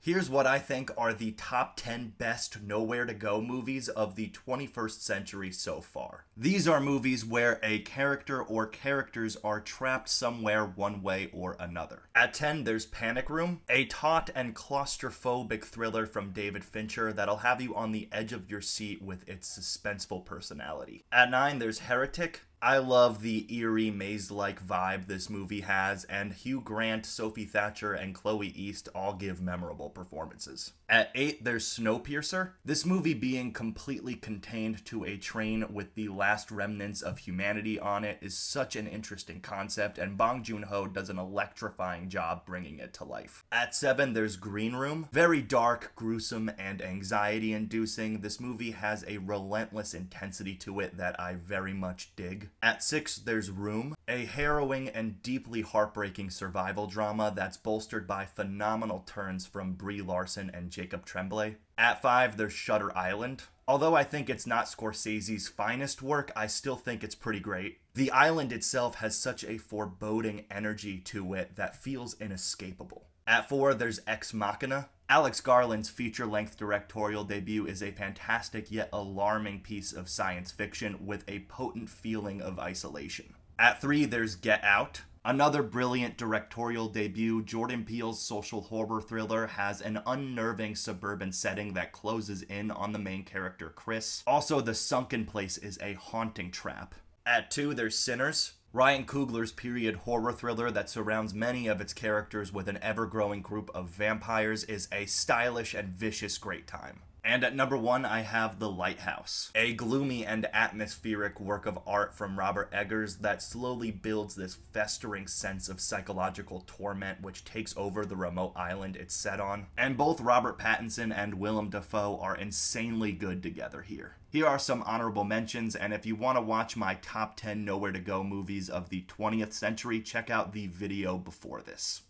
Here's what I think are the top 10 best Nowhere to Go movies of the 21st century so far. These are movies where a character or characters are trapped somewhere one way or another. At 10, there's Panic Room, a taut and claustrophobic thriller from David Fincher that'll have you on the edge of your seat with its suspenseful personality. At 9, there's Heretic. I love the eerie, maze-like vibe this movie has, and Hugh Grant, Sophie Thatcher, and Chloe East all give memorable performances. At 8, there's Snowpiercer. This movie being completely contained to a train with the last remnants of humanity on it is such an interesting concept, and Bong Joon-ho does an electrifying job bringing it to life. At 7, there's Green Room. Very dark, gruesome, and anxiety-inducing. This movie has a relentless intensity to it that I very much dig. At 6, there's Room, a harrowing and deeply heartbreaking survival drama that's bolstered by phenomenal turns from Brie Larson and Jacob Tremblay. At 5, there's Shutter Island. Although I think it's not Scorsese's finest work, I still think it's pretty great. The island itself has such a foreboding energy to it that feels inescapable. At 4, there's Ex Machina. Alex Garland's feature-length directorial debut is a fantastic yet alarming piece of science fiction with a potent feeling of isolation. At 3, there's Get Out. Another brilliant directorial debut, Jordan Peele's social horror thriller has an unnerving suburban setting that closes in on the main character, Chris. Also, the sunken place is a haunting trap. At 2, there's Sinners. Ryan Coogler's period horror thriller that surrounds many of its characters with an ever-growing group of vampires is a stylish and vicious great time. And at number 1, I have The Lighthouse, a gloomy and atmospheric work of art from Robert Eggers that slowly builds this festering sense of psychological torment which takes over the remote island it's set on. And both Robert Pattinson and Willem Dafoe are insanely good together here. Here are some honorable mentions, and if you want to watch my top 10 Nowhere to Go movies of the 20th century, check out the video before this.